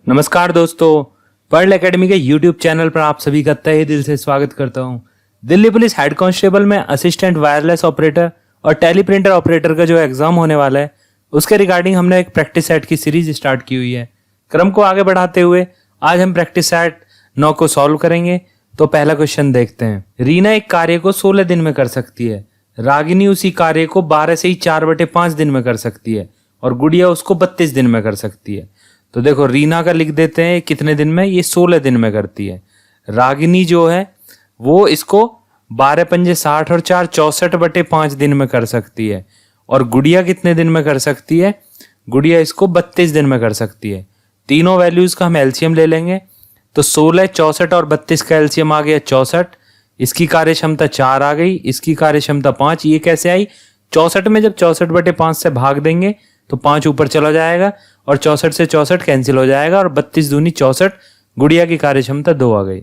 नमस्कार दोस्तों, Pearl Academy के यूट्यूब चैनल पर आप सभी का तहे दिल से स्वागत करता हूं। दिल्ली पुलिस हेड कांस्टेबल में असिस्टेंट वायरलेस ऑपरेटर और टेली प्रिंटर ऑपरेटर का जो एग्जाम होने वाला है उसके रिगार्डिंग हमने एक प्रैक्टिस सेट की सीरीज स्टार्ट की हुई है। क्रम को आगे बढ़ाते हुए आज हम प्रैक्टिस सेट 9 को सॉल्व करेंगे। तो पहला क्वेश्चन देखते हैं। रीना एक कार्य को 16 दिन में कर सकती है, रागिनी उसी कार्य को 12 से ही 4/5 दिन में कर सकती है और गुड़िया उसको 32 दिन में कर सकती है। तो देखो, रीना का लिख देते हैं कितने दिन में, ये 16 दिन में करती है। रागिनी जो है वो इसको 12 पंजे 60 और 4 64/5 दिन में कर सकती है। और गुड़िया कितने दिन में कर सकती है? गुड़िया इसको 32 दिन में कर सकती है। तीनों वैल्यूज का हम एलसीएम ले लेंगे। तो 16, 64 और 32 का एलसीएम आ गया 64। इसकी कार्य क्षमता 4 आ गई, इसकी कार्य क्षमता 5। ये कैसे आई? 64 में जब 64/5 से भाग देंगे तो 5 ऊपर चला जाएगा और 64 से 64 कैंसिल हो जाएगा और 32 दूनी 64। गुड़िया की कार्य क्षमता 2 आ गई।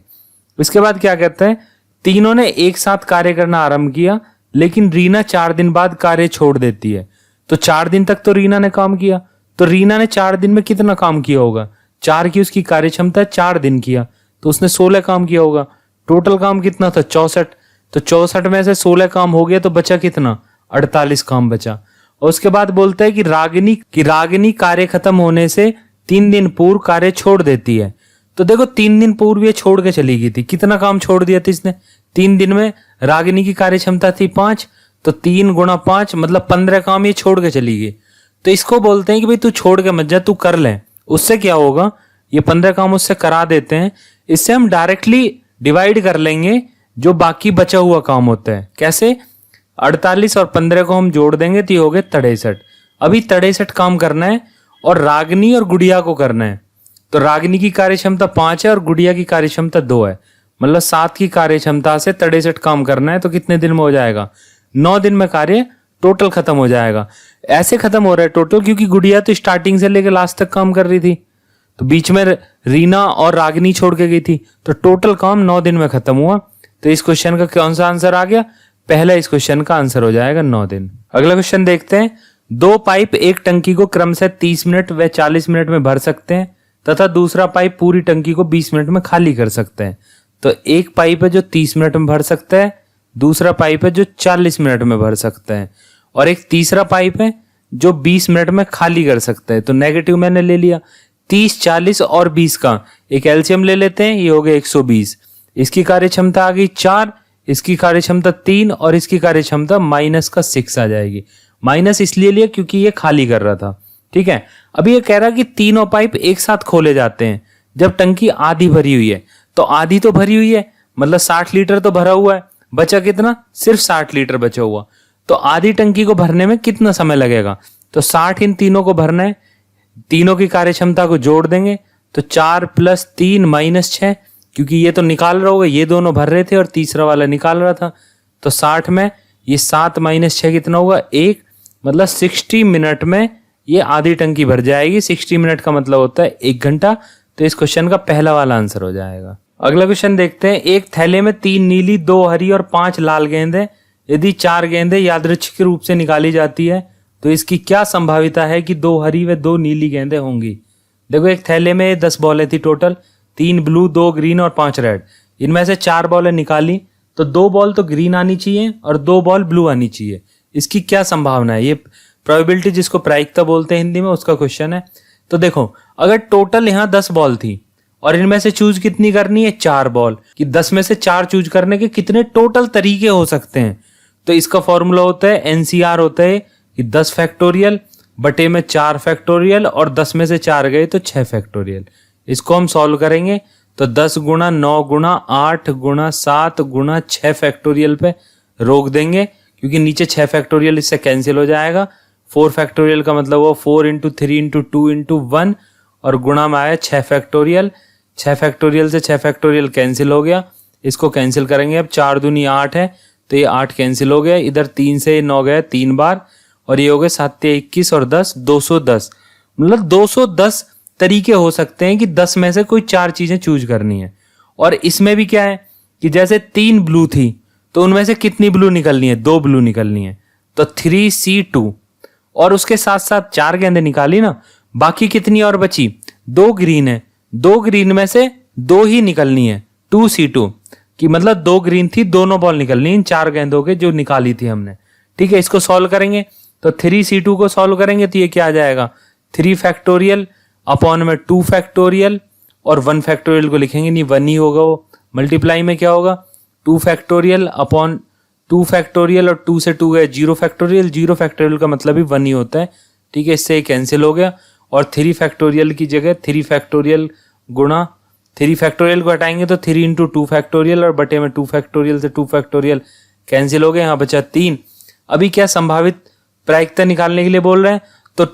इसके बाद क्या कहते हैं, तीनों ने एक साथ कार्य करना आरंभ किया, लेकिन रीना 4 दिन बाद कार्य छोड़ देती है। तो 4 दिन तक तो रीना ने काम किया, तो रीना ने 4 दिन में कितना काम किया होगा? 4 की उसकी कार्य क्षमता 4 दिन किया, तो उसने 16 काम किया होगा। टोटल काम कितना था? 64। तो 64 में से 16 काम हो गया तो बचा कितना? 48 काम बचा। और उसके बाद बोलता है कि रागिनी कार्य खत्म होने से 3 दिन पूर्व कार्य छोड़ देती है। तो देखो, 3 दिन पूर्व ये छोड़ के चली गई थी। कितना काम छोड़ दिया था इसने? 3 दिन में रागिनी की कार्य क्षमता थी 5, तो 3 गुणा 5 मतलब 15 काम ये छोड़ के चली गई। तो इसको बोलते हैं कि भाई तू छोड़ के मत जा, तू कर ले। उससे क्या होगा, ये 15 काम उससे करा देते हैं। इससे हम डायरेक्टली डिवाइड कर लेंगे जो बाकी बचा हुआ काम होता है। कैसे? 48 और 15 को हम जोड़ देंगे तो ये हो गए 63। अभी 63 काम करना है और रागिनी और गुड़िया को करना है। तो रागिनी की कार्य क्षमता 5 है और गुड़िया की कार्य क्षमता 2 है, मतलब 7 की कार्य क्षमता से 63 काम करना है। तो कितने दिन में हो जाएगा? 9 दिन में कार्य टोटल खत्म हो जाएगा। ऐसे खत्म हो रहा है टोटल क्योंकि गुड़िया तो स्टार्टिंग से लेकर लास्ट तक काम कर रही थी, तो बीच में रीना और रागिनी छोड़ के गई थी। तो टोटल काम 9 दिन में खत्म हुआ। तो इस क्वेश्चन का कौन सा आंसर आ गया? पहला इस क्वेश्चन का आंसर हो जाएगा 9 दिन। अगला क्वेश्चन देखते हैं। 2 पाइप एक टंकी को क्रम से 30 मिनट व 40 मिनट में भर सकते हैं तथा दूसरा पाइप पूरी टंकी को 20 मिनट में खाली कर सकते हैं। तो एक पाइप है जो 30 मिनट में भर सकता है, दूसरा पाइप है जो 40 मिनट में भर सकता है, और एक तीसरा पाइप है जो 20 मिनट में खाली कर सकता है। तो नेगेटिव मैंने ले लिया। 30, 40 और 20 का एक एलसीएम ले लेते हैं, ये हो गया 120। इसकी कार्य क्षमता आ गई 4, इसकी कार्य क्षमता 3 और इसकी कार्य क्षमता -6 आ जाएगी। माइनस इसलिए लिया क्योंकि ये खाली कर रहा था। ठीक है, अभी ये कह रहा है कि तीनों पाइप एक साथ खोले जाते हैं जब टंकी आधी भरी हुई है। तो आधी तो भरी हुई है, मतलब 60 लीटर तो भरा हुआ है, बचा कितना? सिर्फ 60 लीटर बचा हुआ। तो आधी टंकी को भरने में कितना समय लगेगा? तो 60 इन तीनों को भरना है। तीनों की कार्य क्षमता को जोड़ देंगे तो 4 + 3 - 6, क्योंकि ये तो निकाल रहा होगा, ये दोनों भर रहे थे और तीसरा वाला निकाल रहा था। तो 60 में ये 7 - 6 कितना होगा? 1, मतलब 60 मिनट में ये आधी टंकी भर जाएगी। 60 मिनट का मतलब होता है 1 घंटा। तो इस क्वेश्चन का पहला वाला आंसर हो जाएगा। अगला क्वेश्चन देखते हैं। एक थैले में 3 नीली, 2 हरी और 5 लाल गेंदें, यदि 4 गेंदें यादृच्छिक रूप से निकाली जाती है तो इसकी क्या संभाविता है कि 2 हरी व 2 नीली गेंदें होंगी? देखो, एक थैले में 10 बॉलें थी टोटल, 3 ब्लू, 2 ग्रीन और 5 रेड। इनमें से 4 बॉलें निकाली तो 2 बॉल तो ग्रीन आनी चाहिए और 2 बॉल ब्लू आनी चाहिए। इसकी क्या संभावना है? ये प्रोबेबिलिटी, जिसको प्रायिकता बोलते हैं हिंदी में, उसका क्वेश्चन है। तो देखो, अगर टोटल यहाँ 10 बॉल थी और इनमें से चूज कितनी करनी है? 4 बॉल, कि 10 में से 4 चूज करने के कितने टोटल तरीके हो सकते हैं? तो इसका फॉर्मूला होता है, एनसीआर होता है कि 10 फैक्टोरियल बटे में 4 फैक्टोरियल और 10 में से 4 गए तो 6 फैक्टोरियल। इसको हम सॉल्व करेंगे तो 10 गुणा 9 गुणा 8 गुणा 7 गुणा 6 फैक्टोरियल पे रोक देंगे, क्योंकि नीचे 6 फैक्टोरियल इससे कैंसिल हो जाएगा। 4 फैक्टोरियल का मतलब वो 4 × 3 × 2 × 1 और गुणा में आया 6 फैक्टोरियल। 6 फैक्टोरियल से 6 फैक्टोरियल कैंसिल हो गया। इसको कैंसिल करेंगे अब, 4 दूनी 8 है तो ये 8 कैंसिल हो गया। इधर 3 से 9 गया 3 बार और ये हो गए 7 × 21 और 10 210। मतलब 210 तरीके हो सकते हैं कि 10 में से कोई 4 चीजें चूज करनी है। और इसमें भी क्या है कि जैसे 3 ब्लू थी तो उनमें से कितनी ब्लू निकलनी है? 2 ब्लू निकलनी है, तो 3C2। और उसके साथ साथ 4 गेंदें निकाली ना, बाकी कितनी और बची? 2 ग्रीन है दो ग्रीन में से दो ही निकलनी है, 2C2 कि मतलब दो ग्रीन थी, दोनों बॉल निकलनी इन 4 गेंदों के जो निकाली थी हमने। ठीक है, इसको सॉल्व करेंगे तो 3C2 को सॉल्व करेंगे तो ये क्या आ जाएगा 3 फैक्टोरियल अपॉन में 2 फैक्टोरियल और 1 फैक्टोरियल को लिखेंगे नहीं, 1 ही होगा वो। मल्टीप्लाई में क्या होगा 2 फैक्टोरियल अपॉन 2 फैक्टोरियल और 2 से 2 गए 0 फैक्टोरियल, 0 फैक्टोरियल का मतलब ही 1 ही होता है। ठीक है, इससे कैंसिल हो गया और 3 फैक्टोरियल की जगह 3 फैक्टोरियल गुणा 3 फैक्टोरियल को हटाएंगे तो 3 इंटू 2 फैक्टोरियल और बटे में 2 फैक्टोरियल से 2 फैक्टोरियल कैंसिल हो गए, यहाँ बचा 3। अभी क्या संभावित प्रायिकता निकालने के लिए बोल रहे हैं, तो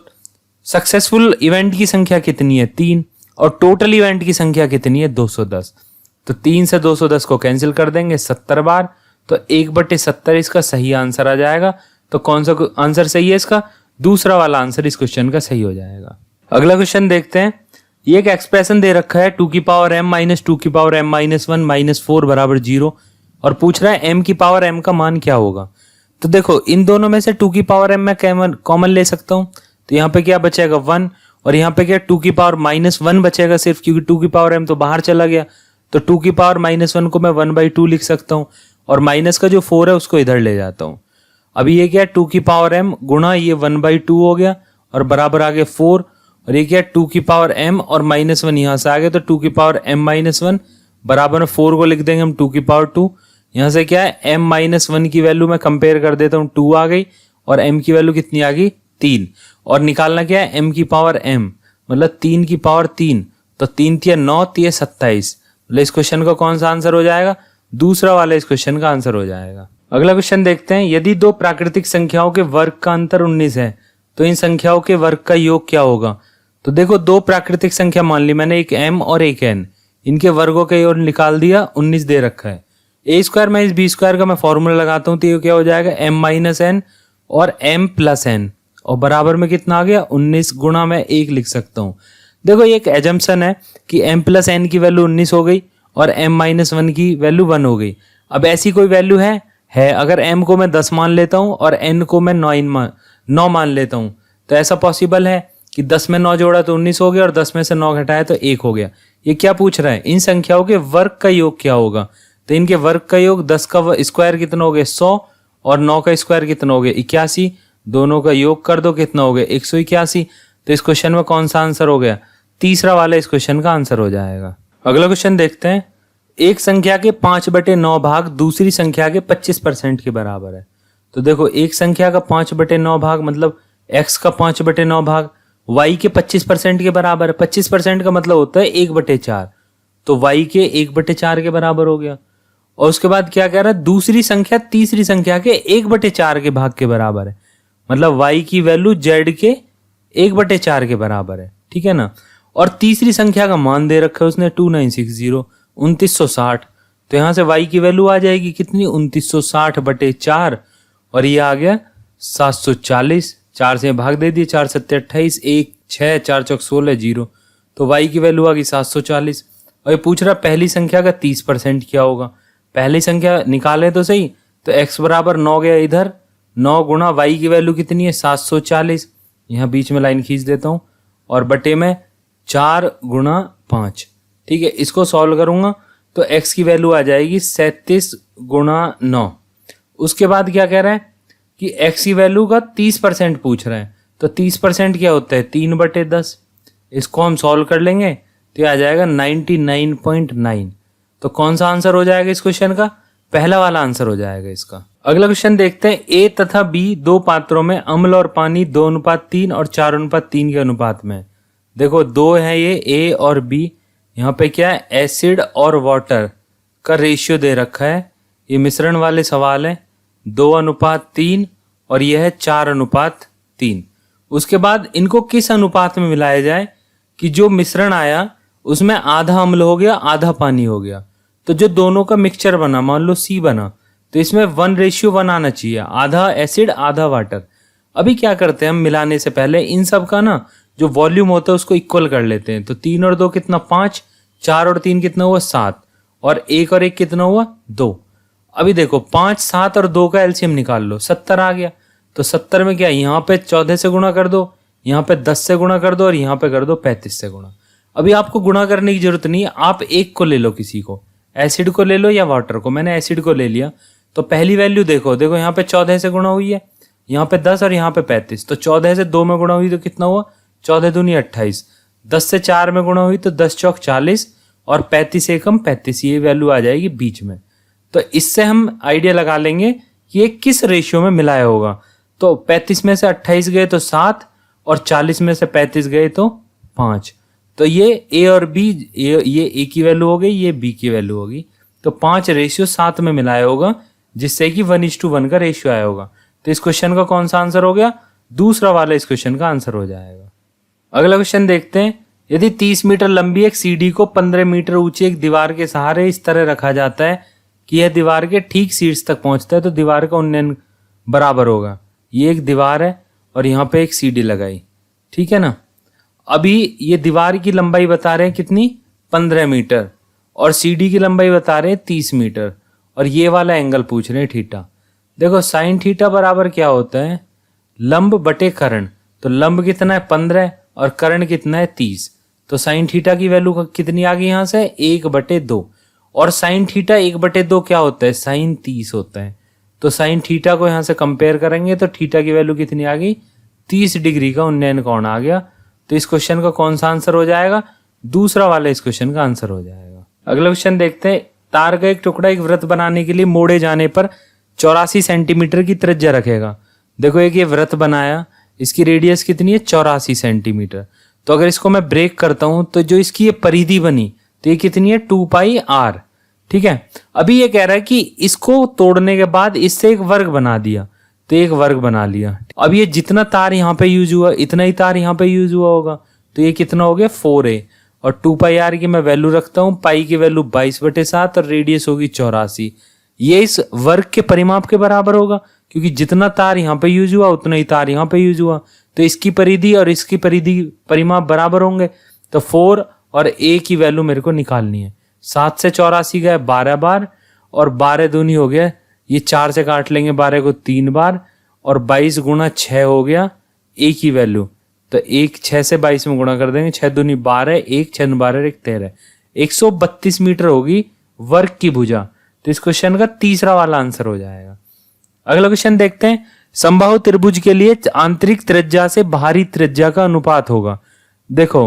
सक्सेसफुल इवेंट की संख्या कितनी है 3 और टोटल इवेंट की संख्या कितनी है 210। तो 3 से 210 को कैंसिल कर देंगे 70 बार, तो 1/70 इसका सही आंसर आ जाएगा। तो कौन सा आंसर सही है इसका, दूसरा वाला आंसर इस क्वेश्चन का सही हो जाएगा। अगला क्वेश्चन देखते हैं। ये एक एक्सप्रेशन दे रखा है 2 की पावर m माइनस 2 की पावर m माइनस 1 माइनस 4 बराबर 0 और पूछ रहा है m की पावर m का मान क्या होगा। तो देखो इन दोनों में से 2 की पावर m मैं कॉमन ले सकता हूं, तो यहाँ पे क्या बचेगा 1 और यहाँ पे क्या 2 की पावर माइनस 1 बचेगा सिर्फ, क्योंकि 2 की पावर m तो बाहर चला गया। तो 2 की पावर माइनस 1 को मैं 1/2 लिख सकता हूँ और माइनस का जो 4 है उसको इधर ले जाता हूँ। अभी ये क्या 2 की पावर m गुणा ये 1/2 हो गया और बराबर आ गया 4 और ये क्या 2 की पावर m और माइनस 1 यहाँ से आ गया, तो 2 की पावर m माइनस 1 बराबर 4 को लिख देंगे हम 2 की पावर 2। यहाँ से क्या है m माइनस 1 की वैल्यू मैं कंपेयर कर देता हूँ 2 आ गई और m की वैल्यू कितनी आ गई 3 और निकालना क्या है m की पावर m मतलब 3 की पावर 3, तो 3 तिया 9 तिया 27। मतलब इस क्वेश्चन का कौन सा आंसर हो जाएगा, दूसरा वाला इस क्वेश्चन का आंसर हो जाएगा। अगला क्वेश्चन देखते हैं। यदि दो प्राकृतिक संख्याओं के वर्ग का अंतर 19 है तो इन संख्याओं के वर्ग का योग क्या होगा। तो देखो दो प्राकृतिक संख्या मान ली मैंने, एक m और एक n, इनके वर्गों के योग निकाल दिया, 19 दे रखा है। a square minus B square का मैं फॉर्मूला लगाता हूँ तो ये क्या हो जाएगा m माइनस n और m प्लस n और बराबर में कितना आ गया 19 गुणा में 1 लिख सकता हूँ। देखो ये एक एजम्पशन है कि m प्लस n की वैल्यू 19 हो गई और m माइनस 1 की वैल्यू 1 हो गई। अब ऐसी कोई वैल्यू है अगर m को मैं 10 मान लेता हूँ और n को मैं 9 मान लेता हूँ तो ऐसा पॉसिबल है कि 10 में 9 जोड़ा तो 19 हो गया और 10 में से 9 घटाया तो 1 हो गया। ये क्या पूछ रहा है, इन संख्याओं के वर्ग का योग क्या होगा। तो इनके वर्ग का योग 10 का स्क्वायर कितना हो गया 100 और 9 का स्क्वायर कितना हो गया 81, दोनों का योग कर दो कितना हो गया 181। तो इस क्वेश्चन में कौन सा आंसर हो गया, तीसरा वाला इस क्वेश्चन का आंसर हो जाएगा। अगला क्वेश्चन देखते हैं। एक संख्या के 5/9 भाग दूसरी संख्या के 25% के बराबर है। तो देखो एक संख्या का 5/9 भाग मतलब x का 5/9 भाग y के 25% के बराबर है। 25% का मतलब होता है 1/4, तो y के 1/4 के बराबर हो गया। और उसके बाद क्या कह रहा है, दूसरी संख्या तीसरी संख्या के 1/4 के भाग के बराबर है, मतलब y की वैल्यू z के 1/4 के बराबर है। ठीक है ना। और तीसरी संख्या का मान दे रखा है उसने 2960 2960, तो यहां से y की वैल्यू आ जाएगी कितनी 2960/4 और ये आ गया 740। 4 से भाग दे दिए, 4 7 28, 1 6 4 चौक 16 0, तो y की वैल्यू आ गई 740। और ये पूछ रहा पहली संख्या का 30% क्या होगा। पहली संख्या निकाले तो सही, तो x बराबर 9 गया इधर, 9 गुणा y की वैल्यू कितनी है 740, यहाँ बीच में लाइन खींच देता हूँ और बटे में 4 गुणा 5। ठीक है, इसको सॉल्व करूंगा तो x की वैल्यू आ जाएगी 37 गुणा 9। उसके बाद क्या कह रहा है कि x की वैल्यू का 30% पूछ रहा है, तो 30% क्या होता है 3/10। इसको हम सॉल्व कर लेंगे तो आ जाएगा 99.9। तो कौन सा आंसर हो जाएगा इस क्वेश्चन का, पहला वाला आंसर हो जाएगा इसका। अगला क्वेश्चन देखते हैं। ए तथा बी दो पात्रों में अम्ल और पानी 2:3 और 4:3 के अनुपात में। देखो दो है ये ए और बी, यहाँ पे क्या है एसिड और वाटर का रेशियो दे रखा है। ये मिश्रण वाले सवाल है, 2:3 और यह है 4:3। उसके बाद इनको किस अनुपात में मिलाया जाए कि जो मिश्रण आया उसमें आधा अम्ल हो गया आधा पानी हो गया। तो जो दोनों का मिक्सचर बना, मान लो सी बना, तो इसमें 1:1 आना चाहिए, आधा एसिड आधा वाटर। अभी क्या करते हैं हम, मिलाने से पहले इन सब का ना जो वॉल्यूम होता है उसको इक्वल कर लेते हैं। तो 3 और 2 कितना 5, 4 और 3 कितना हुआ 7 और 1 और 1 कितना हुआ 2। अभी देखो 5, 7 और 2 का एलसीएम निकाल लो, 70 आ गया। तो 70 में क्या, यहाँ पे 14 से गुणा कर दो, यहाँ पे 10 से गुणा कर दो और यहाँ पे कर दो 35 से गुणा। अभी आपको गुणा करने की जरूरत नहीं है, आप एक को ले लो, किसी को, एसिड को ले लो या वाटर को। मैंने एसिड को ले लिया। तो पहली वैल्यू देखो यहाँ पे 14 से गुणा हुई है, यहाँ पे 10 और यहाँ पे 35। तो 14 से 2 में गुणा हुई तो कितना हुआ, 14 दूनी 28। 10 से 4 में गुणा हुई तो 10 चौक 40 और 35 से कम 35, ये वैल्यू आ जाएगी बीच में। तो इससे हम आइडिया लगा लेंगे कि ये किस रेशियो में मिलाया होगा। तो 35 में से 28 गए तो 7 और 40 में से 35 गए तो 5। तो ये ए और बी, ये ए की वैल्यू हो गई, ये बी की वैल्यू होगी। तो 5 रेशियो 7 में मिलाया होगा, जिससे कि 1:1 का रेशियो आया होगा। तो इस क्वेश्चन का कौन सा आंसर हो गया, दूसरा वाला इस क्वेश्चन का आंसर हो जाएगा। अगला क्वेश्चन देखते हैं। यदि 30 मीटर लंबी एक सीढ़ी को 15 मीटर ऊंची एक दीवार के सहारे इस तरह रखा जाता है कि यह दीवार के ठीक शीर्ष तक पहुंचता है, तो दीवार का उन्नयन बराबर होगा। ये एक दीवार है और यहाँ पे एक सीढ़ी लगाई, ठीक है ना। अभी ये दीवार की लंबाई बता रहे हैं कितनी, 15 मीटर, और सीढ़ी की लंबाई बता रहे हैं 30 मीटर, और ये वाला एंगल पूछ रहे हैं थीटा। देखो साइन थीटा बराबर क्या होता है, लंब बटे कर्ण। तो लंब कितना है 15 और कर्ण कितना है 30। तो साइन थीटा की वैल्यू कितनी आ गई यहाँ से, 1/2। और साइन थीटा 1/2 क्या होता है, साइन 30 होता है। तो साइन थीटा को यहाँ से कंपेयर करेंगे तो थीटा की वैल्यू कितनी आ गई, 30 डिग्री का उन्नयन कोण आ गया। तो इस क्वेश्चन का कौन सा आंसर हो जाएगा, दूसरा वाला इस क्वेश्चन का आंसर हो जाएगा। अगला क्वेश्चन देखते हैं। तार का एक टुकड़ा एक वृत्त बनाने के लिए मोड़े जाने पर 84 सेंटीमीटर की त्रिज्या रखेगा। देखो एक ये वृत्त बनाया, इसकी रेडियस कितनी है, 84 सेंटीमीटर। तो अगर इसको मैं ब्रेक करता हूं तो जो इसकी ये परिधि बनी तो ये कितनी है, 2πr, ठीक है। अभी ये कह रहा है कि इसको तोड़ने के बाद इससे एक वर्ग बना दिया, तो एक वर्ग बना लिया। अब ये जितना तार यहाँ पे यूज हुआ इतना ही तार यहाँ पे यूज हुआ होगा, तो ये कितना हो गया 4a। और 2πr की मैं वैल्यू रखता हूँ, पाई की वैल्यू 22/7 और रेडियस होगी 84। ये इस वर्ग के परिमाप के बराबर होगा, क्योंकि जितना तार यहाँ पे यूज हुआ उतना ही तार यहाँ पे यूज हुआ। तो इसकी परिधि और इसकी परिधि परिमाप बराबर होंगे। तो 4 और a की वैल्यू मेरे को निकालनी है। 7 से 84 गए 12 बार, और 12 दूनी हो गया, ये 4 से काट लेंगे 12 को 3 बार, और 22 गुणा 6 हो गया a की वैल्यू। तो 6 से 22 में गुणा कर देंगे, 6 दूनी 12, 1 6 12 1 13, 132 मीटर होगी वर्ग की भुजा। तो इस क्वेश्चन का तीसरा वाला आंसर हो जाएगा। अगला क्वेश्चन देखते हैं। समबाहु त्रिभुज के लिए आंतरिक त्रिज्या से बाहरी त्रिज्या का अनुपात होगा। देखो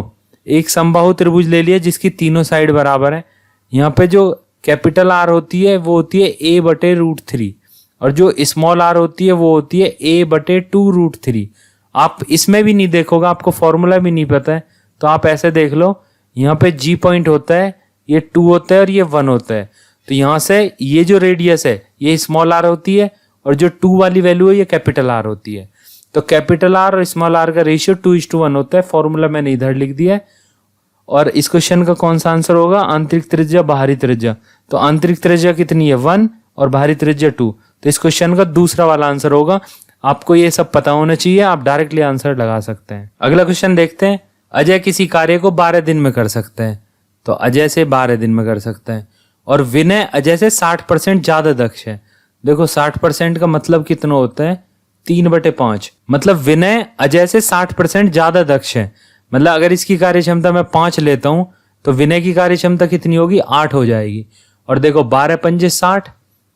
एक समबाहु त्रिभुज ले लिया जिसकी तीनों साइड बराबर है। यहाँ पे जो कैपिटल आर होती है वो होती है a/√3, और जो स्मॉल आर होती है वो होती है a/2√3। आप इसमें भी नहीं देखोगे, आपको फॉर्मूला भी नहीं पता है, तो आप ऐसे देख लो, यहाँ पे G पॉइंट होता है, ये 2 होता है और ये 1 होता है। तो यहाँ से ये जो रेडियस है ये स्मॉल आर होती है, और जो 2 वाली वैल्यू है ये कैपिटल आर होती है। तो कैपिटल आर और स्मॉल आर का रेशियो 2:1 होता है। फॉर्मूला मैंने इधर लिख दिया है। और इस क्वेश्चन का कौन सा आंसर होगा, आंतरिक त्रिज्या बाहरी त्रिज्या। तो आंतरिक त्रिज्या कितनी है 1 और बाहरी त्रिज्या 2। तो इस क्वेश्चन का दूसरा वाला आंसर होगा। आपको ये सब पता होना चाहिए, आप डायरेक्टली आंसर लगा सकते हैं। अगला क्वेश्चन देखते हैं। अजय किसी कार्य को 12 दिन में कर सकते हैं, तो अजय से 12 दिन में कर सकते हैं। और विनय अजय से 60% ज्यादा दक्ष है। देखो 60% का मतलब कितना होता है, 3/5। मतलब विनय अजय से 60% ज्यादा दक्ष है। मतलब अगर इसकी कार्य क्षमता मैं 5 लेता हूं तो विनय की कार्य क्षमता कितनी होगी, 8 हो जाएगी। और देखो 12 पंजे 60,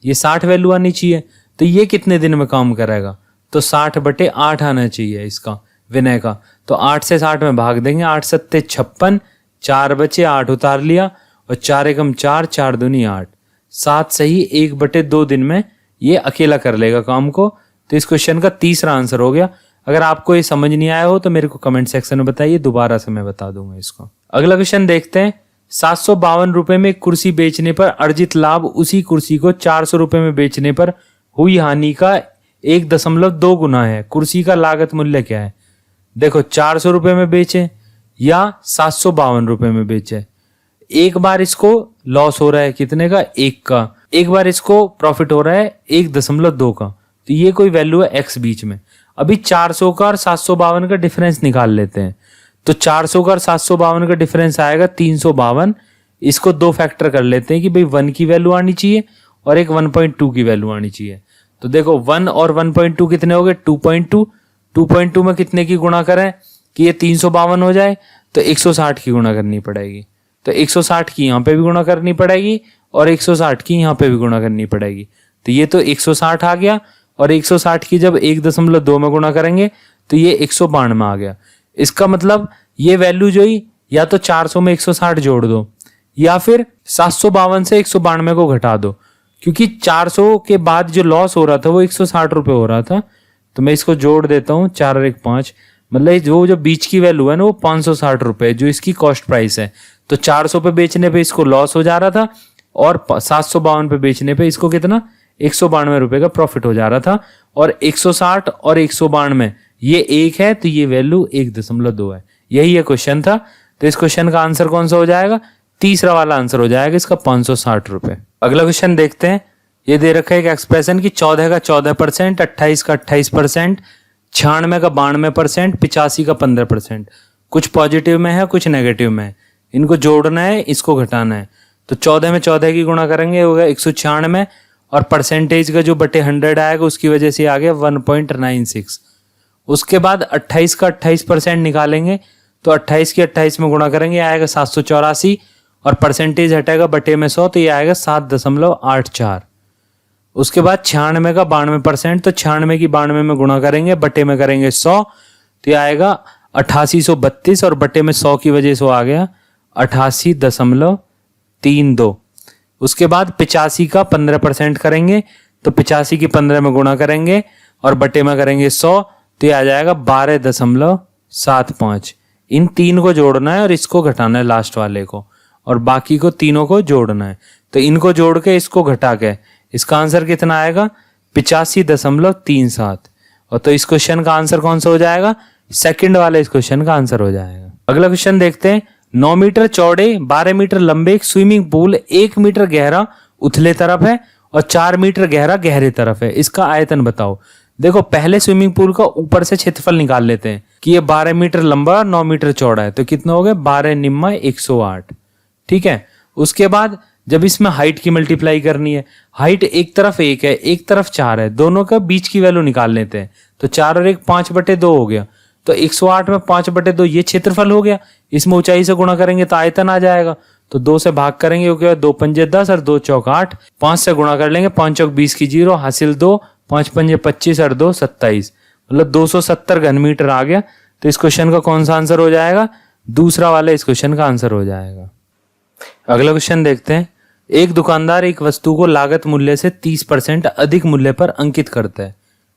ये 60 वैल्यू आनी चाहिए। तो ये कितने दिन में काम करेगा, तो 60/8 आना चाहिए इसका, विनय का। तो 8 से 60 में भाग देंगे, 8 सत्ते 56, 4 बचे, 8 उतार लिया, और 4 एकम 4, 4 दूनी 8, 7 सही 1/2 दिन में ये अकेला कर लेगा काम को। तो इस क्वेश्चन का तीसरा आंसर हो गया। अगर आपको ये समझ नहीं आया हो तो मेरे को कमेंट सेक्शन में बताइए, दोबारा से मैं बता दूंगा इसको। अगला क्वेश्चन देखते हैं। 752 रुपए में एक कुर्सी बेचने पर अर्जित लाभ उसी कुर्सी को 400 रुपए में बेचने पर हुई हानि का 1.2 गुना है। कुर्सी का लागत मूल्य क्या है। देखो 400 रुपए में बेचे या 752 रुपए में बेचे, एक बार इसको लॉस हो रहा है कितने का, 1 का, एक बार इसको प्रॉफिट हो रहा है 1.2 का। तो ये कोई वैल्यू है x बीच में। अभी 400 का और 752 का डिफरेंस निकाल लेते हैं। तो 400 का और 752 का डिफरेंस आएगा 352। इसको 2 फैक्टर कर लेते हैं कि भाई 1 की वैल्यू आनी चाहिए और एक 1.2 की वैल्यू आनी चाहिए। तो देखो 1 और 1.2 कितने हो गए, 2.2। 2.2 में कितने की गुणा करें कि ये 352 हो जाए। तो 160 की गुणा करनी पड़ेगी। तो 160 की यहाँ पे भी गुणा करनी पड़ेगी और 160 की यहाँ पे भी गुणा करनी पड़ेगी। तो ये तो 160 आ गया और 160 की जब 1.2 में गुणा करेंगे तो ये 192 आ गया। इसका मतलब ये वैल्यू जो ही या तो 400 में 160 जोड़ दो या फिर 752 से 192 को घटा दो, क्योंकि 400 के बाद जो लॉस हो रहा था वो 160 रुपये हो रहा था। तो मैं इसको जोड़ देता हूँ, 4 और 1 5, मतलब जो बीच की वैल्यू है ना वो 560 रुपये जो इसकी कॉस्ट प्राइस है। तो 400 पे बेचने पे इसको लॉस हो जा रहा था और 752 पे बेचने पे इसको कितना 192 रुपये का प्रॉफिट हो जा रहा था। और 160 और 192 ये एक है, तो ये वैल्यू 1.2 है। यही ये क्वेश्चन था। तो इस क्वेश्चन का आंसर कौन सा हो जाएगा? तीसरा वाला आंसर हो जाएगा इसका 560 रुपये। अगला क्वेश्चन देखते हैं। ये दे रखा है एक एक्सप्रेशन की 14 का 14%, 28 का 28%, 96 का 92%, 85 का 15%। कुछ पॉजिटिव में है, कुछ नेगेटिव में है। इनको जोड़ना है, इसको घटाना है। तो 14 में 14 की गुणा करेंगे होगा 196 और परसेंटेज का जो बटे 100 आएगा उसकी वजह से आ गया 1.96। उसके बाद 28 का 28% निकालेंगे तो 28 की 28 में गुणा करेंगे आएगा 784 और परसेंटेज हटेगा बटे में 100 तो ये आएगा 7.84। उसके बाद 96 का 92%, तो 96 की 92 में गुणा करेंगे बटे में करेंगे 100 तो ये आएगा 8832 और बटे में 100 की वजह से आ गया 88.32। उसके बाद 85 का 15% करेंगे तो 85 की 15 में गुणा करेंगे और बटे में करेंगे 100 तो ये आ जाएगा 12.75। इन तीन को जोड़ना है और इसको घटाना है लास्ट वाले को, और बाकी को तीनों को जोड़ना है। तो इनको जोड़ के इसको घटा के इसका आंसर कितना आएगा 85.37। और तो इस क्वेश्चन का आंसर कौन सा हो जाएगा? सेकंड वाले इस क्वेश्चन का आंसर हो जाएगा। अगला क्वेश्चन देखते हैं। 9 मीटर चौड़े 12 मीटर लंबे एक स्विमिंग पूल 1 मीटर गहरा उथले तरफ है और 4 मीटर गहरा गहरे तरफ है। इसका आयतन बताओ। देखो पहले स्विमिंग पूल का ऊपर से क्षेत्रफल निकाल लेते हैं कि ये 12 मीटर लंबा और 9 मीटर चौड़ा है, तो कितना हो गया 12 निम्मा 108। ठीक है। उसके बाद जब इसमें हाइट की मल्टीप्लाई करनी है, हाइट एक तरफ 1 है एक तरफ 4 है, दोनों का बीच की वैल्यू निकाल लेते हैं। तो 4 और 1 5/2 हो गया। तो 108 में 5/2 ये क्षेत्रफल हो गया। इसमें ऊंचाई से गुणा करेंगे तो आयतन आ जाएगा। तो 2 से भाग करेंगे क्योंकि 2 पंजे 10 और 2 चौक 8, 5 से गुणा कर लेंगे 5 चौक 20 की 0 हासिल 2, 5 पंजे 25 और 2 27, मतलब 270 घन मीटर आ गया। तो इस क्वेश्चन का कौन सा आंसर हो जाएगा? दूसरा वाला इस क्वेश्चन का आंसर हो जाएगा। अगला क्वेश्चन देखते हैं। एक दुकानदार एक वस्तु को लागत मूल्य से 30% अधिक मूल्य पर अंकित करता है।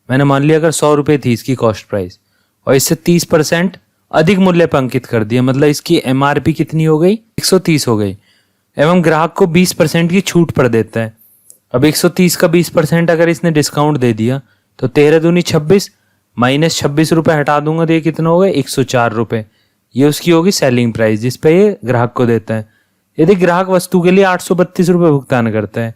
मैंने मान लिया अगर 100 रुपये थी इसकी कॉस्ट प्राइस और इससे 30% अधिक मूल्य पर अंकित कर दिया, मतलब इसकी MRP कितनी हो गई 130 हो गई, एवं ग्राहक को 20% की छूट पर देता है। अब 130 का 20% अगर इसने डिस्काउंट दे दिया तो 13 दूनी 26 माइनस 26 रुपये हटा दूंगा तो ये कितना होगा 104 रुपये। ये उसकी होगी सेलिंग प्राइस जिसपे ये ग्राहक को देता है। यदि ग्राहक वस्तु के लिए 832 रुपये भुगतान करता है,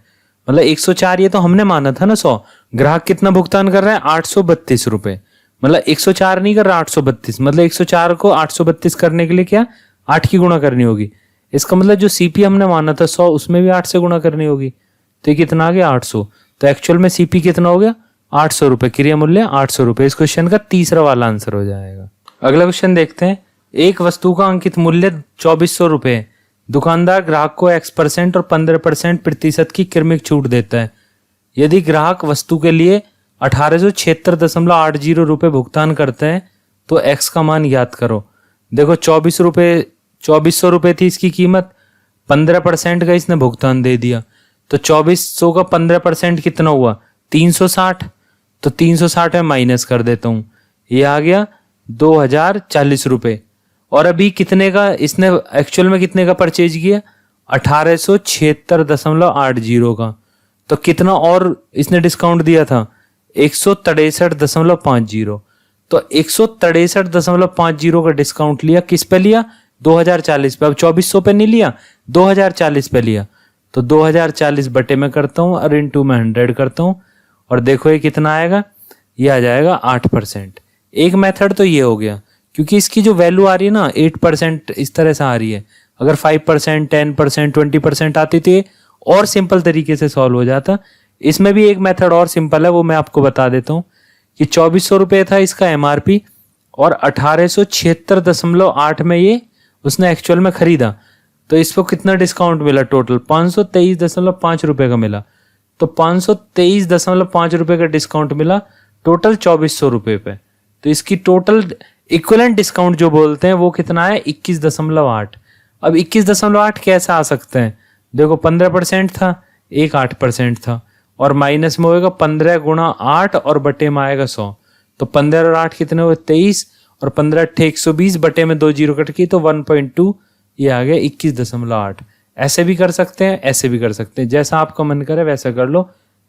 मतलब 104 ये तो हमने माना था ना 100, ग्राहक कितना भुगतान कर रहा है 832 रुपये, मतलब 104 नहीं कर रहा 832, मतलब 104 को 832 करने के लिए क्या 8 की गुणा करनी होगी। इसका मतलब जो CP हमने माना था 100 उसमें भी 8 से गुणा करनी होगी। तो ये कितना आ गया 800। तो एक्चुअल में CP कितना हो गया 800 रुपये, क्रिया मूल्य 800 रुपये। इस क्वेश्चन का तीसरा वाला आंसर हो जाएगा। अगला क्वेश्चन देखते हैं। एक वस्तु का अंकित मूल्य 2400 रुपये, दुकानदार ग्राहक को X% और 15% प्रतिशत की क्रमिक छूट देता है। यदि ग्राहक वस्तु के लिए 1876.80 रुपये भुगतान करता है तो X का मान ज्ञात करो। देखो 2400 रुपये थी इसकी कीमत, 15% का इसने भुगतान दे दिया, तो 2400 का 15% कितना हुआ 360। तो 360 में माइनस कर देता हूँ, ये आ गया 2040 रुपये। और अभी कितने का इसने एक्चुअल में कितने का परचेज किया 1876.80 का, तो कितना और इसने डिस्काउंट दिया था 163.50। तो 163.50 का डिस्काउंट लिया, किस पे लिया 2040 पे। अब 2400 पे नहीं लिया 2040 पे लिया। तो 2040 बटे में करता हूँ और इनटू में 100 करता हूँ और देखो ये कितना आएगा, ये आ जाएगा 8%। एक मेथड तो ये हो गया, क्योंकि इसकी जो वैल्यू आ रही है ना 8% इस तरह से आ रही है। अगर 5%, 10%, 20% आती थी और सिंपल तरीके से सॉल्व हो जाता। इसमें भी एक मेथड और सिंपल है, वो मैं आपको बता देता हूँ कि 2400 रुपये था इसका MRP और 1876.8 में ये उसने एक्चुअल में खरीदा, तो इसको कितना डिस्काउंट मिला टोटल 523.5 रुपए का मिला। तो 523.5 रुपए का डिस्काउंट मिला टोटल 2400 रुपए पे। तो इसकी टोटल इक्विवेलेंट डिस्काउंट जो बोलते हैं वो कितना है 21.8। अब 21.8 कैसे आ सकते हैं, देखो 15% था, एक 8% था, और माइनस में होएगा 15 गुणा 8 और बटे में आएगा 100। तो 15 और 8 कितने हुए 23, और 15 अट्ठे 120, बटे में 2 जीरो कट की तो 1.2, ये आ गया 21.8। ऐसे भी कर सकते हैं, ऐसे भी कर सकते हैं, जैसा आपका मन करे वैसा कर लो।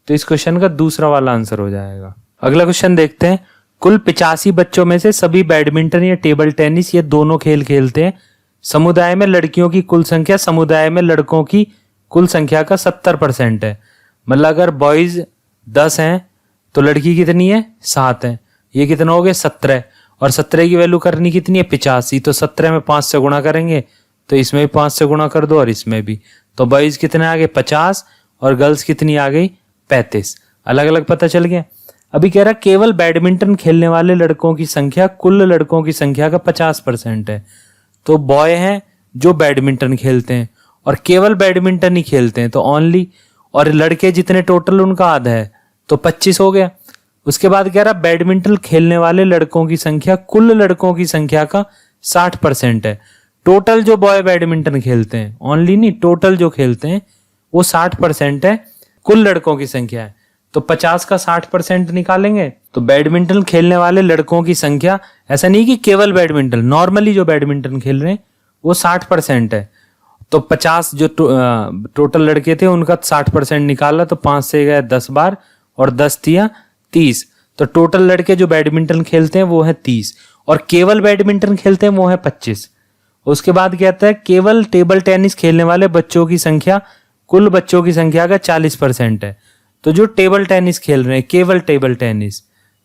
तो इस क्वेश्चन का दूसरा वाला आंसर हो जाएगा। अगला क्वेश्चन देखते हैं। कुल 85 बच्चों में से सभी बैडमिंटन या टेबल टेनिस ये दोनों खेल खेलते हैं। समुदाय में लड़कियों की कुल संख्या समुदाय में लड़कों की कुल संख्या का 70% है। मतलब अगर बॉयज 10 हैं तो लड़की कितनी है 7 है। ये कितना हो गया 17, और 17 की वैल्यू करनी कितनी है 85। तो 17 में 5 से गुणा करेंगे, तो इसमें भी 5 से गुणा कर दो और इसमें भी। तो बॉयज कितने आ गए 50 और गर्ल्स कितनी आ गई 35। अलग अलग पता चल गया। अभी कह रहा केवल बैडमिंटन खेलने वाले लड़कों की संख्या कुल लड़कों की संख्या का 50% है। तो बॉय हैं जो बैडमिंटन खेलते हैं और केवल बैडमिंटन ही खेलते हैं तो ओनली, और लड़के जितने टोटल उनका आधा है तो 25 हो गया। उसके बाद कह रहा बैडमिंटन खेलने वाले लड़कों की संख्या कुल लड़कों की संख्या का 60% है। टोटल जो बॉय बैडमिंटन खेलते हैं, ओनली नहीं, टोटल जो खेलते हैं वो 60% है, कुल लड़कों की संख्या है। तो 50 का 60% निकालेंगे तो बैडमिंटन खेलने वाले लड़कों की संख्या, ऐसा नहीं कि केवल बैडमिंटन, नॉर्मली जो बैडमिंटन खेल रहे हैं वो 60% है। तो 50 जो टोटल लड़के थे उनका 60% निकाला, तो 5 से गया 10 बार और 10 दिया 30। तो टोटल लड़के जो बैडमिंटन खेलते हैं वो है 30 और केवल बैडमिंटन खेलते हैं वो है 25। उसके बाद कहता है केवल टेबल टेनिस खेलने वाले बच्चों की संख्या कुल बच्चों की संख्या का 40% है। तो जो टेबल टेनिस खेल रहे हैं, केवल टेबल टेनिस,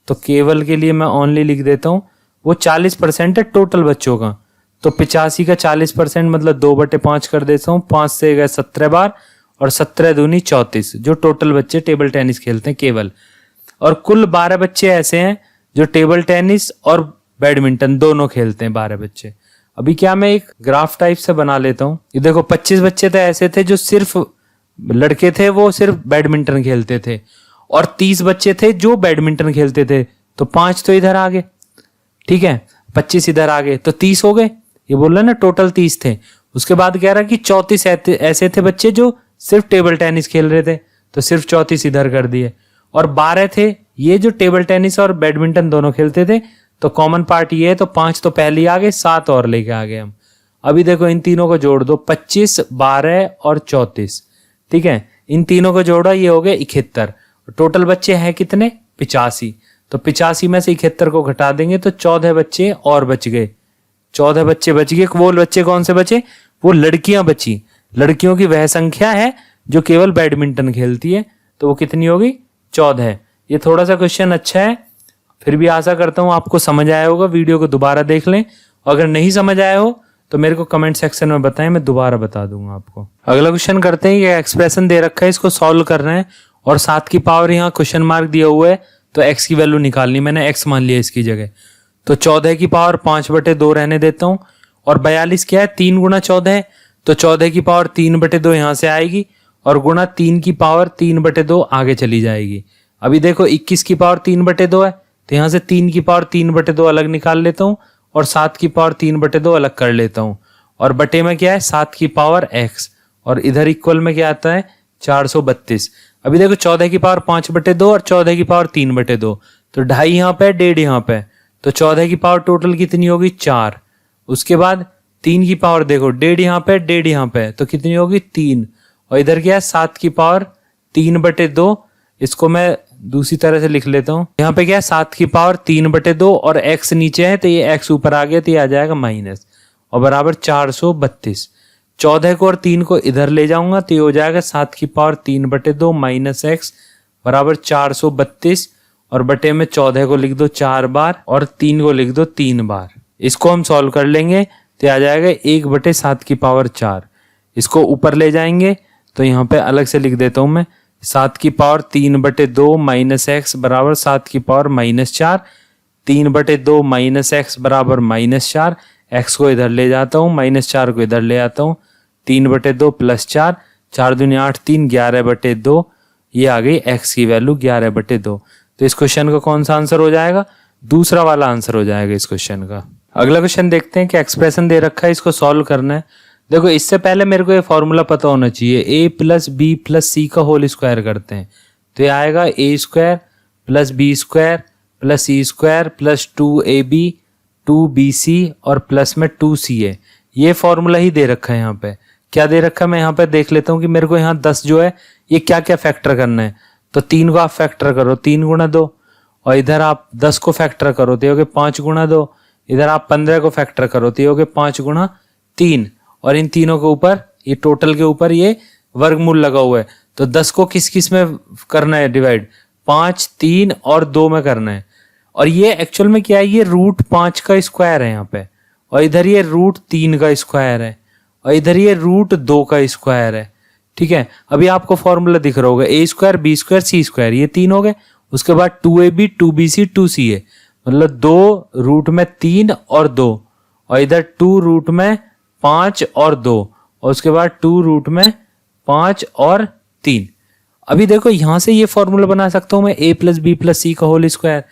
तो केवल के लिए मैं ओनली लिख देता हूं, वो 40% है टोटल बच्चों का। तो 85 का 40% मतलब 2/5 कर देता हूं, 5 से गए 17 बार और 17 दूनी 34 जो टोटल बच्चे टेबल टेनिस खेलते हैं केवल। और कुल 12 बच्चे ऐसे हैं जो टेबल टेनिस और बैडमिंटन दोनों खेलते हैं, 12 बच्चे। अभी क्या मैं एक ग्राफ टाइप से बना लेता हूं। ये देखो 25 बच्चे तो ऐसे थे जो सिर्फ लड़के थे, वो सिर्फ बैडमिंटन खेलते थे, और 30 बच्चे थे जो बैडमिंटन खेलते थे। तो 5 तो इधर आ गए, ठीक है, 25 इधर आ गए तो 30 हो गए। ये बोल रहा ना टोटल 30 थे। उसके बाद कह रहा कि 34 ऐसे थे बच्चे जो सिर्फ टेबल टेनिस खेल रहे थे, तो सिर्फ 34 इधर कर दिए। और 12 थे ये जो टेबल टेनिस और बैडमिंटन दोनों खेलते थे, तो कॉमन पार्ट ये है, तो 5 तो पहले आ गए, 7 और लेके आ गए हम। अभी देखो इन तीनों को जोड़ दो, 25, 12 और 34, ठीक है, इन तीनों को जोड़ा, ये हो गए 71। टोटल बच्चे हैं कितने 85। तो 85 में से 71 को घटा देंगे तो 14 बच्चे और बच गए। 14 बच्चे बच गए। वो बच्चे कौन से बचे, वो लड़कियां बची। लड़कियों की वह संख्या है जो केवल बैडमिंटन खेलती है, तो वो कितनी होगी 14। ये थोड़ा सा क्वेश्चन अच्छा है, फिर भी आशा करता हूं आपको समझ आया होगा। वीडियो को दोबारा देख लें, अगर नहीं समझ आया हो तो मेरे को कमेंट सेक्शन में बताएं, मैं दोबारा बता दूंगा आपको। अगला क्वेश्चन करते हैं। ये एक्सप्रेशन दे रखा है, इसको सॉल्व करना है और 7 की पावर यहाँ क्वेश्चन मार्क दिया हुआ है, तो x की वैल्यू निकालनी, मैंने x मान लिया इसकी जगह। तो 14 की पावर 5/2 रहने देता हूं, और 42 क्या है 3 गुणा 14 है, तो 14 की पावर 3/2 यहां से आएगी और गुणा 3 की पावर 3/2 आगे चली जाएगी। अभी देखो 21 की पावर 3/2 है, तो यहां से 3 की पावर 3/2 अलग निकाल लेता हूं और 7 की पावर 3/2 अलग कर लेता हूं, और बटे में क्या है 7 की पावर x, और इधर इक्वल में क्या आता है 432। अभी देखो 14 की पावर 5/2 और 14 की पावर 3/2, तो 2.5 यहाँ पे 1.5 यहाँ पे, तो 14 की पावर टोटल कितनी होगी 4। उसके बाद 3 की पावर देखो 1.5 यहाँ पे 1.5 यहाँ पे, तो कितनी होगी 3, और इधर क्या है 7 की पावर 3/2। इसको मैं दूसरी तरह से लिख लेता हूं, यहाँ पे क्या है 7 की पावर 3/2 और x नीचे है, तो ये x ऊपर आ गया, तो ये आ जाएगा माइनस, और बराबर 432। 14 को और 3 को इधर ले जाऊंगा तो ये हो जाएगा 7 की पावर 3/2 माइनस x बराबर 432, और बटे में 14 को लिख दो 4 बार और 3 को लिख दो 3 बार। इसको हम सॉल्व कर लेंगे तो आ जाएगा 1/7 की पावर 4। इसको ऊपर ले जाएंगे तो यहाँ पे अलग से लिख देता हूं मैं, 7 की पावर 3/2 माइनस x बराबर 7 की पावर -4, 3/2 माइनस x बराबर -4, x को इधर ले जाता हूँ, -4 को इधर ले आता हूँ, 3/2 + 4, 4 दूनी 8, 3, 11/2, ये आ गई x की वैल्यू 11/2। तो इस क्वेश्चन का कौन सा आंसर हो जाएगा? दूसरा वाला आंसर हो जाएगा इस क्वेश्चन का। अगला क्वेश्चन देखते हैं कि एक्सप्रेशन दे रखा है, इसको सॉल्व करना है। देखो इससे पहले मेरे को ये फॉर्मूला पता होना चाहिए, a + b + c का होल स्क्वायर करते हैं तो ये आएगा a² + b² + c² + 2ab 2bc और प्लस में 2ca। ये फॉर्मूला ही दे रखा है। यहाँ पे क्या दे रखा है मैं यहाँ पे देख लेता हूँ कि मेरे को यहाँ 10 जो है ये क्या क्या फैक्टर करना है। तो 3 को आप फैक्टर करो, 3 × 2, और इधर आप 10 को फैक्टर करो तो ये हो गए 5 × 2, इधर आप 15 को फैक्टर करो तो ये हो गए 5 × 3, और इन तीनों के ऊपर ये टोटल के ऊपर ये वर्गमूल लगा हुआ है। तो 10 को किस किस में करना है डिवाइड? 5, 3 और 2 में करना है। और ये एक्चुअल में क्या है, ये √5 का स्क्वायर है यहाँ पे, और इधर ये √3 का स्क्वायर है, और इधर ये √2 का स्क्वायर है। ठीक है, अभी आपको फॉर्मूला दिख रहा होगा, a² b² c², ये 3 हो गए। उसके बाद 2ab 2bc 2ca, मतलब 2 रूट में 3 और 2, और इधर 2 रूट में 5 और 2, और उसके बाद 2 रूट में 5 और 3। अभी देखो यहां से ये फॉर्मूला बना सकता हूं मैं a + b + c का होल स्क्वायर,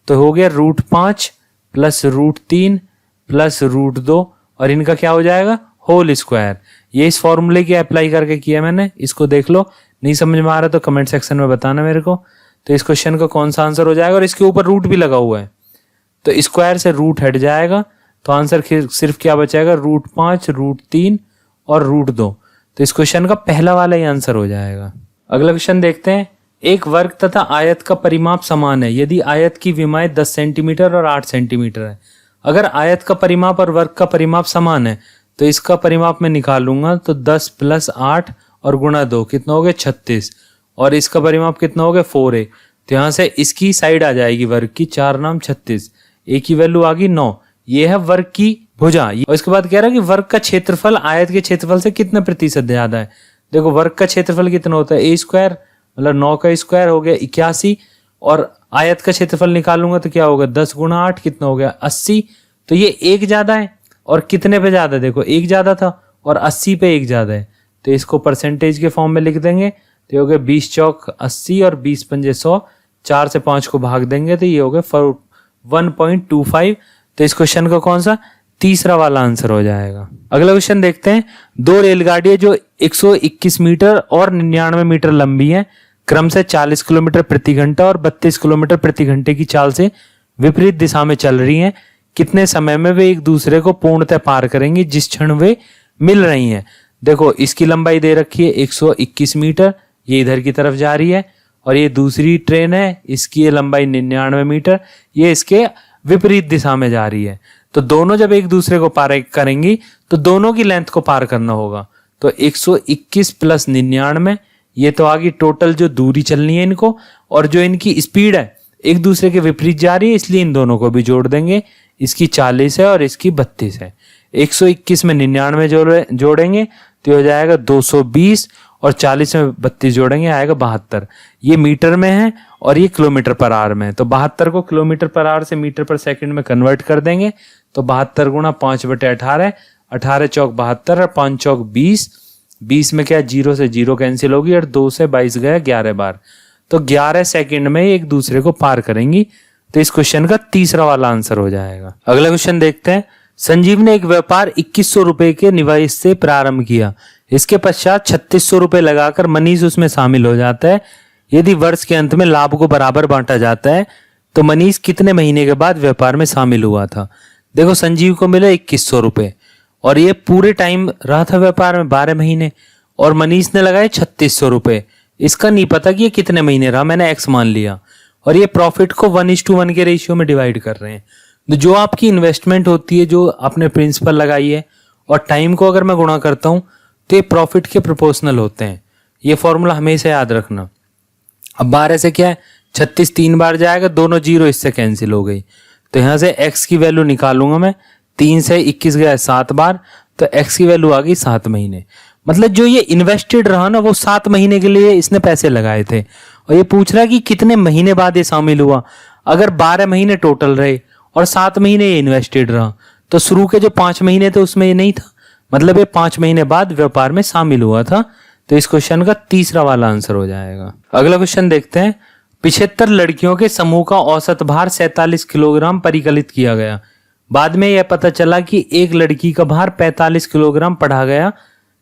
तो हो गया √5 + √3 + √2, और इनका क्या हो जाएगा? Whole square. ये इस फॉर्मूले की अप्लाई करके किया मैंने, इसको देख लो। नहीं समझ में आ रहा तो कमेंट सेक्शन में बताना मेरे को। तो इस क्वेश्चन का कौन सा आंसर हो जाएगा? और इसके ऊपर रूट भी लगा हुआ है तो स्क्वायर से रूट हट जाएगा, तो आंसर सिर्फ क्या बचेगा? √5 √3 और √2। तो इस क्वेश्चन का पहला वाला ही आंसर हो जाएगा। अगला क्वेश्चन देखते हैं। एक वर्ग तथा आयत का परिमाप समान है यदि आयत की विमाएं 10 सेंटीमीटर और 8 सेंटीमीटर है। अगर आयत का परिमाप और वर्ग का परिमाप समान है तो इसका परिमाप मैं निकालूंगा, तो 10 + 8 और गुणा 2 कितना हो गया? 36, और इसका परिमाप कितना हो गया? 4a। तो यहाँ से इसकी साइड आ जाएगी वर्ग की, 4 नाम 36, a की वैल्यू आ गई 9। ये है वर्ग की भुजा। और इसके बाद कह रहा है कि वर्ग का क्षेत्रफल आयत के क्षेत्रफल से कितना प्रतिशत ज्यादा है। देखो वर्ग का क्षेत्रफल कितना होता है? a², मतलब 9 का स्क्वायर हो गया 81, और आयत का क्षेत्रफल निकालूंगा तो क्या होगा? 10 × 8 कितना हो गया? 80। तो ये 1 ज्यादा है, और कितने पे ज्यादा? देखो 1 ज्यादा था और 80 पे 1 ज्यादा है, तो इसको परसेंटेज के फॉर्म में लिख देंगे। तो ये हो गया 20 चौक 80 और 20 पंजे 100, 4 से 5 को भाग देंगे तो ये हो गया 1.25। तो इस क्वेश्चन का कौन सा? तीसरा वाला आंसर हो जाएगा। अगला क्वेश्चन देखते हैं। 2 रेलगाड़ियां जो 121 मीटर और 99 मीटर लंबी हैं, क्रमशः 40 किलोमीटर प्रति घंटा और 32 किलोमीटर प्रति घंटे की चाल से विपरीत दिशा में चल रही हैं। कितने समय में वे एक दूसरे को पूर्णतः पार करेंगी जिस क्षण वे मिल रही हैं? देखो इसकी लंबाई दे रखी है 121 मीटर, ये इधर की तरफ जा रही है, और ये दूसरी ट्रेन है, इसकी ये लंबाई 99 मीटर, ये इसके विपरीत दिशा में जा रही है। तो दोनों जब एक दूसरे को पार करेंगी तो दोनों की लेंथ को पार करना होगा। तो 121 + 99, ये तो आगे टोटल जो दूरी चलनी है इनको, और जो इनकी स्पीड है एक दूसरे के विपरीत जा रही है, इसलिए इन दोनों को भी जोड़ देंगे। इसकी 40 है और इसकी 32 है। 121 में 99 जोड़ेंगे तो हो जाएगा 220, और 40 में 32 जोड़ेंगे आएगा 72। ये मीटर में है और ये किलोमीटर पर आवर में है, तो 72 को किलोमीटर पर आवर से मीटर पर सेकंड में कन्वर्ट कर देंगे। तो 72 × 5/18, 18 चौक 72 और 5 चौक 20, 20 में क्या 0 से 0 कैंसिल होगी, और 2 से 22 गया 11 बार। तो 11 सेकंड में एक दूसरे को पार करेंगी। तो इस क्वेश्चन का तीसरा वाला आंसर हो जाएगा। अगला क्वेश्चन देखते हैं। संजीव ने एक व्यापार 2100 रुपए के निवेश से प्रारंभ किया। इसके पश्चात 3600 रुपए लगाकर मनीष उसमें शामिल हो जाता है। यदि वर्ष के अंत में लाभ को बराबर बांटा जाता है तो मनीष कितने महीने के बाद व्यापार में शामिल हुआ था? देखो संजीव को मिले 2100 रुपए, और ये पूरे टाइम रहा था व्यापार में 12 महीने, और मनीष ने लगाए 3600 रुपए। इसका नहीं पता कि ये कितने महीने रहा, मैंने एक्स मान लिया, और ये प्रॉफिट को 1:1 के रेशियो में डिवाइड कर रहे हैं। तो जो आपकी इन्वेस्टमेंट होती है, जो आपने प्रिंसिपल लगाई है, और टाइम को अगर मैं गुणा करता हूं तो ये प्रॉफिट के प्रोपोर्शनल होते हैं। ये फॉर्मूला हमेशा याद रखना। अब 12 से क्या है, 36 3 बार जाएगा, दोनों 0 इससे कैंसिल हो गई। तो यहां से x की वैल्यू निकालूंगा मैं, 3 से 21 गया 7 बार, तो x की वैल्यू आ गई 7 महीने। मतलब जो ये इन्वेस्टेड रहा ना, वो 7 महीने के लिए इसने पैसे लगाए थे, और ये पूछ रहा है कि कितने महीने बाद ये शामिल हुआ। अगर 12 महीने टोटल रहे और 7 महीने ये इन्वेस्टेड रहा, तो शुरू के जो 5 महीने थे उसमें ये नहीं था, मतलब ये 5 महीने बाद व्यापार में शामिल हुआ था। तो इस क्वेश्चन का तीसरा वाला आंसर हो जाएगा। अगला क्वेश्चन देखते हैं। 75 लड़कियों के समूह का औसत भार 47 किलोग्राम परिकलित किया गया। बाद में यह पता चला कि एक लड़की का भार 45 किलोग्राम पढ़ा गया,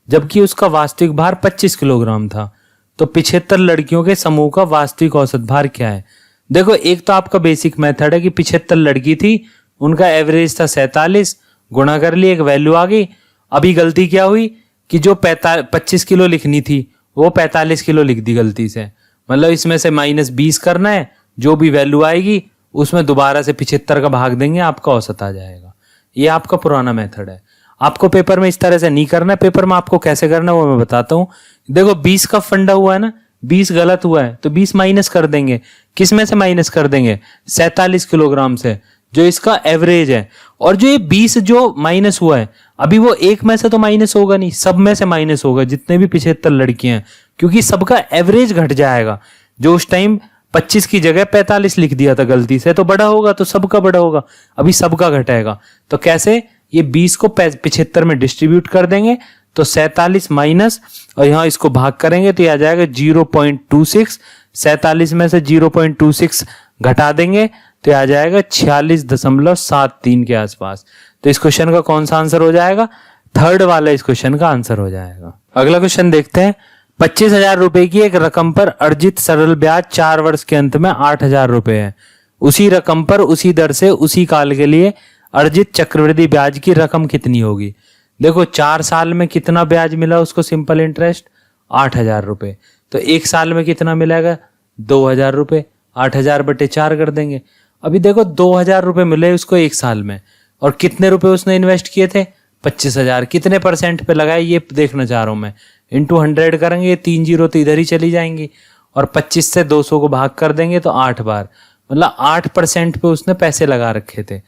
जबकि उसका वास्तविक भार 25 किलोग्राम था। तो 75 लड़कियों के समूह का वास्तविक औसत भार क्या है? देखो, एक तो आपका बेसिक मेथड है कि 75 लड़की थी, उनका एवरेज था 47, गुणा कर लिए, एक वैल्यू आ गई। अभी गलती क्या हुई कि जो 25 किलो लिखनी थी वो 45 किलो लिख दी गलती से, मतलब इसमें से -20 करना है, जो भी वैल्यू आएगी उसमें दोबारा से 75 का भाग देंगे, आपका औसत आ जाएगा। ये आपका पुराना मेथड है। आपको पेपर में इस तरह से नहीं करना है। पेपर में आपको कैसे करना है वो मैं बताता हूँ। देखो, 20 का फंडा हुआ है ना, 20 गलत हुआ है तो 20 माइनस कर देंगे। किस में से माइनस कर देंगे? 47 किलोग्राम से, जो इसका एवरेज है। और जो ये 20 जो माइनस हुआ है, अभी वो एक में से तो माइनस होगा नहीं, सब में से माइनस होगा, जितने भी 75 लड़कियां हैं, क्योंकि सबका एवरेज घट जाएगा। जो उस टाइम 25 की जगह 45 लिख दिया था गलती से, तो बड़ा होगा तो सबका बड़ा होगा, अभी सबका घटेगा। तो कैसे? ये 20 को 75 में डिस्ट्रीब्यूट कर देंगे, तो 47 माइनस, और यहां इसको भाग करेंगे तो ये आ जाएगा 0.26। 47 में से 0.26 घटा देंगे तो आ जाएगा 46.73 के आसपास। तो इस क्वेश्चन का कौन सा आंसर हो जाएगा? थर्ड वाला इस क्वेश्चन का आंसर हो जाएगा। अगला क्वेश्चन देखते हैं। 25,000 रुपए की एक रकम पर अर्जित सरल ब्याज 4 वर्ष के अंत में 8,000 रुपए है। उसी रकम पर उसी दर से उसी काल के लिए अर्जित चक्रवृद्धि ब्याज की रकम कितनी होगी? देखो, 4 साल में कितना ब्याज मिला उसको? सिंपल इंटरेस्ट 8,000 रुपए। तो एक साल में कितना मिलेगा? 2,000 रुपए। 8,000 बटे 4 कर देंगे। अभी देखो, 2,000 रुपए मिले उसको एक साल में, और कितने रुपए उसने इन्वेस्ट किए थे? 25,000। कितने % पे लगाए ये देखना चाह रहा हूं मैं। इंटू 100 करेंगे, 3 जीरो तो इधर ही चली जाएंगी, और 25 से 200 को भाग कर देंगे तो 8 बार, मतलब 8% पे उसने पैसे लगा रखे थे।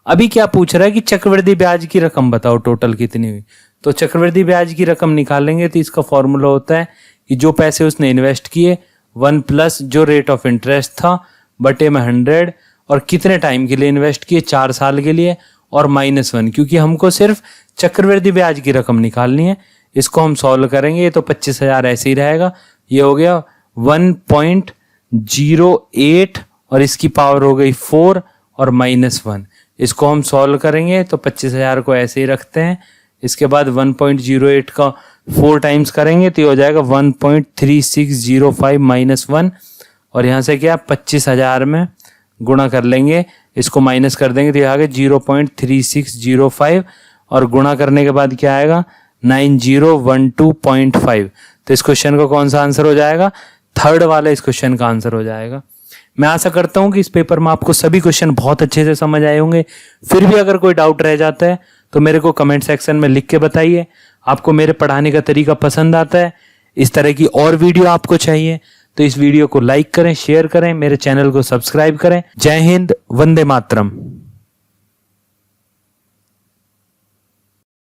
अभी क्या पूछ रहा है कि चक्रवृद्धि ब्याज की रकम बताओ टोटल कितनी हुई। तो चक्रवृद्धि ब्याज की रकम निकालेंगे तो इसका फॉर्मूला होता है कि जो पैसे उसने इन्वेस्ट किए 1 प्लस जो रेट ऑफ इंटरेस्ट था बटे में 100, और कितने टाइम के लिए इन्वेस्ट किए? 4 साल के लिए, और -1, क्योंकि हमको सिर्फ चक्रवृद्धि ब्याज की रकम निकालनी है। इसको हम सॉल्व करेंगे तो 25,000 ऐसे ही रहेगा। ये हो गया 1.08, और इसकी पावर हो गई 4 और -1। इसको हम सॉल्व करेंगे तो 25,000 को ऐसे ही रखते हैं। इसके बाद 1.08 का 4 टाइम्स करेंगे तो ये हो जाएगा 1.3605 -1, और यहाँ से क्या 25,000 में गुणा कर लेंगे, इसको माइनस कर देंगे तो ये आ गया 0.3605, और गुणा करने के बाद क्या आएगा? 9012.5। तो इस क्वेश्चन का कौन सा आंसर हो जाएगा? थर्ड वाला इस क्वेश्चन का आंसर हो जाएगा। मैं आशा करता हूं कि इस पेपर में आपको सभी क्वेश्चन बहुत अच्छे से समझ आए होंगे। फिर भी अगर कोई डाउट रह जाता है तो मेरे को कमेंट सेक्शन में लिख के बताइए। आपको मेरे पढ़ाने का तरीका पसंद आता है, इस तरह की और वीडियो आपको चाहिए, तो इस वीडियो को लाइक करें, शेयर करें, मेरे चैनल को सब्सक्राइब करें। जय हिंद, वंदे मातरम।